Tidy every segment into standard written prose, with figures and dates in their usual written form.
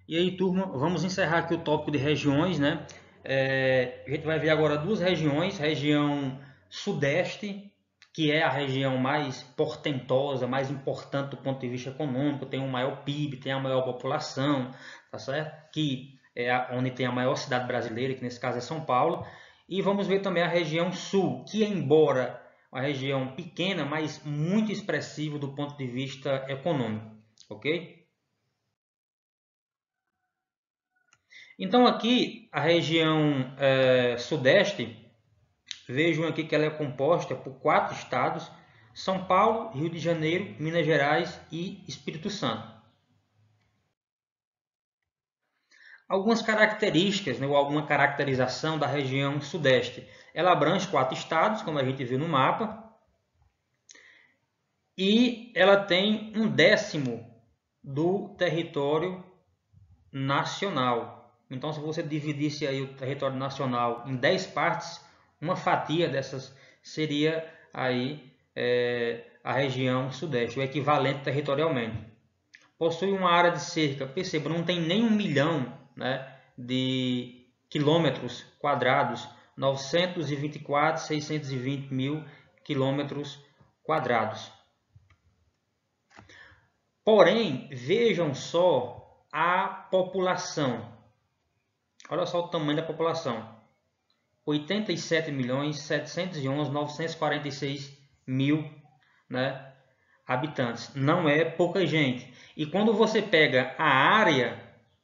E aí, turma, vamos encerrar aqui o tópico de regiões, né? A gente vai ver agora duas regiões, região sudeste, que é a região mais portentosa, mais importante do ponto de vista econômico, tem o maior PIB, tem a maior população, tá certo? Que é onde tem a maior cidade brasileira, que nesse caso é São Paulo. E vamos ver também a região sul, que embora uma região pequena, mas muito expressiva do ponto de vista econômico, ok? Então aqui a região sudeste, vejam aqui que ela é composta por 4 estados: São Paulo, Rio de Janeiro, Minas Gerais e Espírito Santo. Algumas características, né, ou alguma caracterização da região sudeste. Ela abrange 4 estados, como a gente viu no mapa, e ela tem 1/10 do território nacional. Então, se você dividisse aí o território nacional em 10 partes, uma fatia dessas seria aí a região sudeste, o equivalente territorialmente. Possui uma área de cerca, perceba, não tem nem 1 milhão, né, de quilômetros quadrados, 924.620 mil quilômetros quadrados. Porém, vejam só a população. Olha só o tamanho da população. 87.711.946 né, habitantes. Não é pouca gente. E quando você pega a área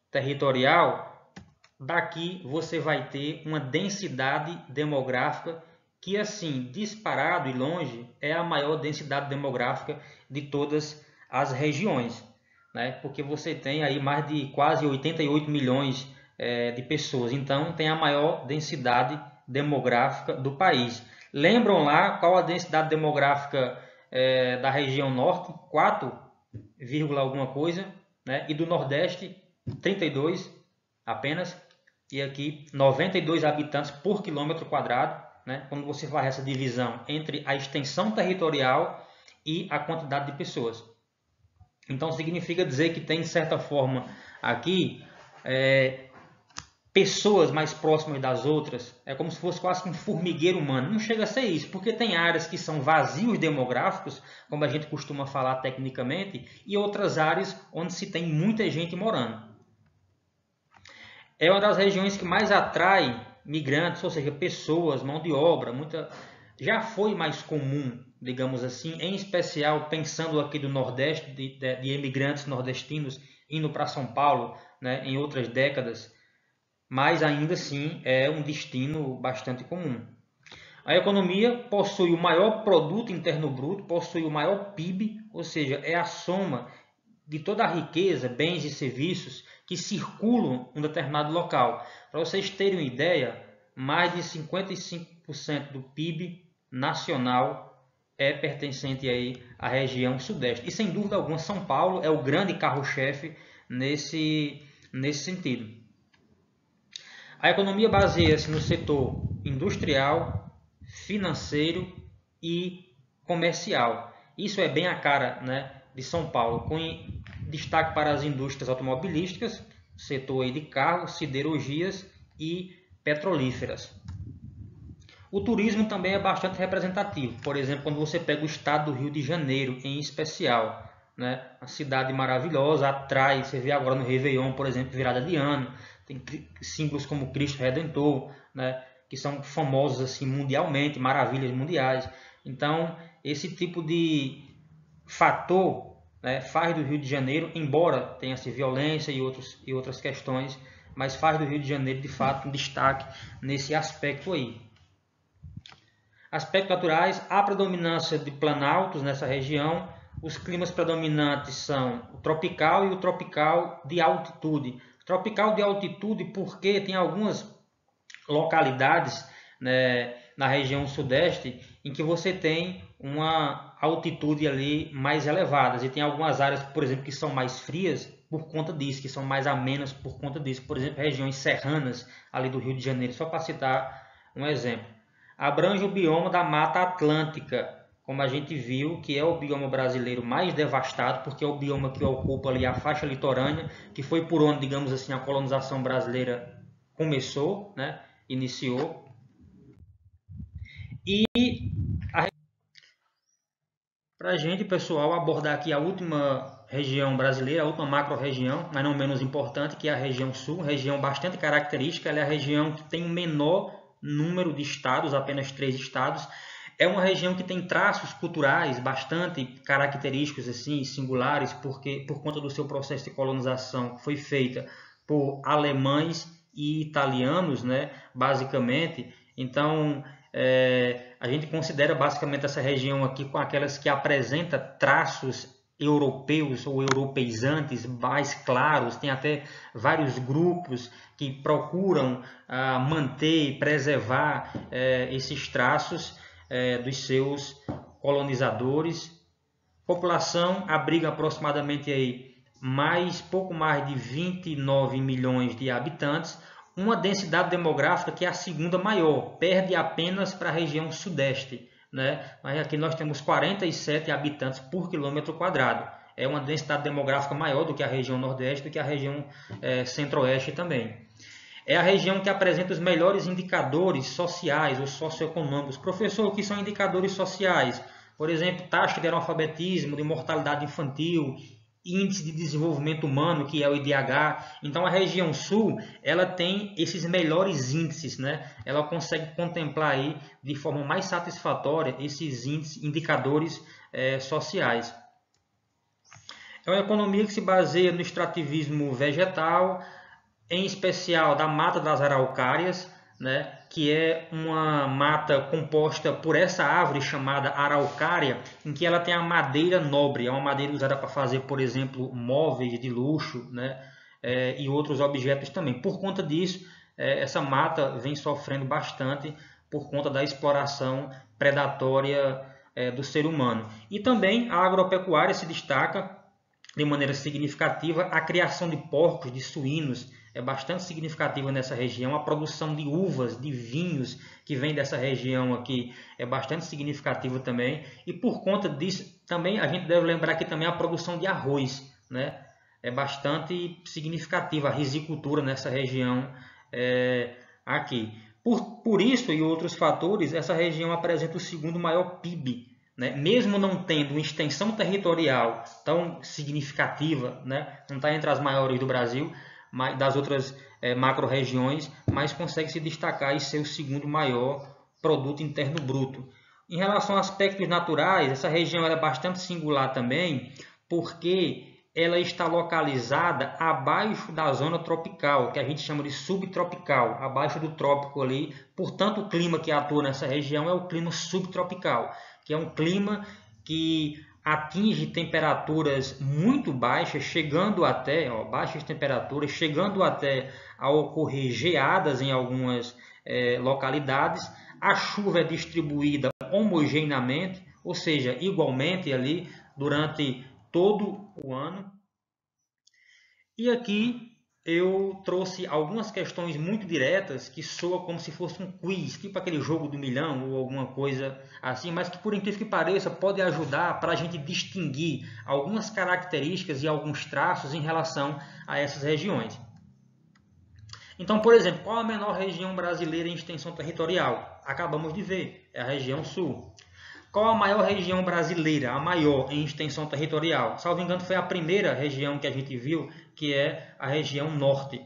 territorial, daqui você vai ter uma densidade demográfica que, assim, disparado e longe, é a maior densidade demográfica de todas as regiões, né? Porque você tem aí mais de quase 88 milhões de pessoas, então tem a maior densidade demográfica do país. Lembram lá qual a densidade demográfica da região norte? 4, alguma coisa, né? E do nordeste 32 apenas, e aqui 92 habitantes por quilômetro quadrado, né? Quando você faz essa divisão entre a extensão territorial e a quantidade de pessoas. Então significa dizer que tem, de certa forma, aqui pessoas mais próximas das outras. É como se fosse quase um formigueiro humano. Não chega a ser isso, porque tem áreas que são vazios demográficos, como a gente costuma falar tecnicamente, e outras áreas onde se tem muita gente morando. É uma das regiões que mais atrai migrantes, ou seja, pessoas, mão de obra. Já foi mais comum, digamos assim, em especial pensando aqui do Nordeste, de imigrantes nordestinos indo para São Paulo, né, em outras décadas, mas ainda assim é um destino bastante comum. A economia possui o maior produto interno bruto, possui o maior PIB, ou seja, é a soma de toda a riqueza, bens e serviços que circulam em um determinado local. Para vocês terem uma ideia, mais de 55% do PIB nacional é pertencente aí à região sudeste. E sem dúvida alguma, São Paulo é o grande carro-chefe nesse sentido. A economia baseia-se no setor industrial, financeiro e comercial. Isso é bem a cara, né, de São Paulo, com destaque para as indústrias automobilísticas, setor aí de carros, siderurgias e petrolíferas. O turismo também é bastante representativo. Por exemplo, quando você pega o estado do Rio de Janeiro, em especial, né, uma cidade maravilhosa, atrai, você vê agora no Réveillon, por exemplo, virada de ano, tem símbolos como Cristo Redentor, né, que são famosos assim mundialmente, maravilhas mundiais. Então, esse tipo de fator, né, faz do Rio de Janeiro, embora tenha-se violência e outras questões, mas faz do Rio de Janeiro, de fato, um destaque nesse aspecto aí. Aspectos naturais, há predominância de planaltos nessa região. Os climas predominantes são o tropical e o tropical de altitude. Tropical de altitude porque tem algumas localidades, né, na região sudeste em que você tem uma altitude ali mais elevada. E tem algumas áreas, por exemplo, que são mais frias por conta disso, que são mais amenas por conta disso. Por exemplo, regiões serranas ali do Rio de Janeiro, só para citar um exemplo. Abrange o bioma da Mata Atlântica, como a gente viu, que é o bioma brasileiro mais devastado, porque é o bioma que ocupa ali a faixa litorânea, que foi por onde, digamos assim, a colonização brasileira começou, né? Iniciou. E para a gente, pessoal, abordar aqui a última região brasileira, a última macro-região, mas não menos importante, que é a região sul, região bastante característica, ela é a região que tem o menor número de estados, apenas 3 estados. É uma região que tem traços culturais bastante característicos, assim, singulares, porque por conta do seu processo de colonização foi feita por alemães e italianos, né, basicamente. Então, a gente considera basicamente essa região aqui com aquelas que apresenta traços europeus ou europeizantes mais claros. Tem até vários grupos que procuram manter e preservar esses traços dos seus colonizadores. População abriga aproximadamente aí pouco mais de 29 milhões de habitantes, uma densidade demográfica que é a segunda maior, perde apenas para a região sudeste, né? Mas aqui nós temos 47 habitantes por quilômetro quadrado. É uma densidade demográfica maior do que a região nordeste, do que a região centro-oeste também. É a região que apresenta os melhores indicadores sociais ou socioeconômicos. Professor, o que são indicadores sociais? Por exemplo, taxa de analfabetismo, de mortalidade infantil, índice de desenvolvimento humano, que é o IDH. Então, a região sul, ela tem esses melhores índices, né? Ela consegue contemplar aí de forma mais satisfatória esses índices, indicadores sociais. É uma economia que se baseia no extrativismo vegetal, em especial da mata das araucárias, né, que é uma mata composta por essa árvore chamada araucária, em que ela tem a madeira nobre, é uma madeira usada para fazer, por exemplo, móveis de luxo, né, e outros objetos também. Por conta disso, essa mata vem sofrendo bastante por conta da exploração predatória do ser humano. E também a agropecuária se destaca de maneira significativa, a criação de porcos, de suínos, é bastante significativa nessa região. A produção de uvas, de vinhos, que vem dessa região aqui, é bastante significativa também. E por conta disso, também a gente deve lembrar que também a produção de arroz, né? É bastante significativa a risicultura nessa região aqui. Por isso e outros fatores, essa região apresenta o segundo maior PIB, né? Mesmo não tendo uma extensão territorial tão significativa, né? Não está entre as maiores do Brasil, das outras macro-regiões, mas consegue se destacar e ser o segundo maior produto interno bruto. Em relação a aspectos naturais, essa região é bastante singular também, porque ela está localizada abaixo da zona tropical, que a gente chama de subtropical, abaixo do trópico ali. Portanto, o clima que atua nessa região é o clima subtropical, que é um clima que atinge temperaturas muito baixas, chegando até baixas temperaturas, chegando até a ocorrer geadas em algumas localidades. A chuva é distribuída homogeneamente, ou seja, igualmente ali durante todo o ano. E aqui eu trouxe algumas questões muito diretas que soam como se fosse um quiz, tipo aquele jogo do milhão ou alguma coisa assim, mas que por incrível que pareça pode ajudar para a gente distinguir algumas características e alguns traços em relação a essas regiões. Então, por exemplo, qual a menor região brasileira em extensão territorial? Acabamos de ver, é a região sul. Qual a maior região brasileira, a maior em extensão territorial? Salvo engano, foi a primeira região que a gente viu, que é a região norte.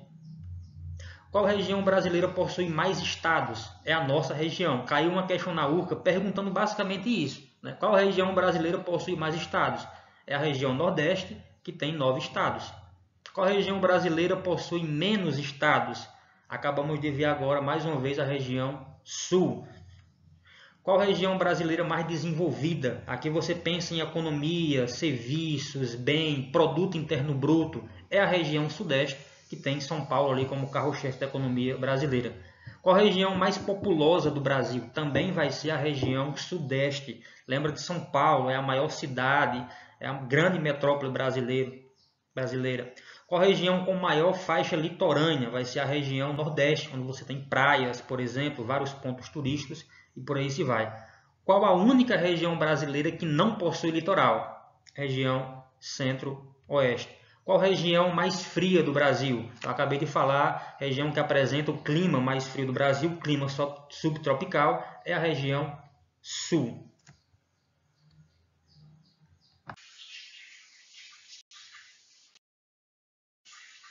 Qual região brasileira possui mais estados? É a nossa região. Caiu uma questão na URCA perguntando basicamente isso, né? Qual região brasileira possui mais estados? É a região nordeste, que tem 9 estados. Qual região brasileira possui menos estados? Acabamos de ver agora, mais uma vez, a região sul. Qual região brasileira mais desenvolvida? Aqui você pensa em economia, serviços, bem, produto interno bruto. É a região sudeste, que tem São Paulo ali como carro-chefe da economia brasileira. Qual a região mais populosa do Brasil? Também vai ser a região sudeste. Lembra que São Paulo é a maior cidade, é a grande metrópole brasileira. Qual a região com maior faixa litorânea? Vai ser a região nordeste, onde você tem praias, por exemplo, vários pontos turísticos e por aí se vai. Qual a única região brasileira que não possui litoral? Região Centro-Oeste. Qual região mais fria do Brasil? Eu acabei de falar, região que apresenta o clima mais frio do Brasil, clima subtropical, é a região Sul.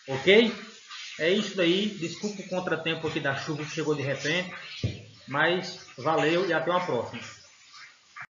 Ok? É isso daí. Desculpa o contratempo aqui da chuva que chegou de repente, mas valeu e até uma próxima.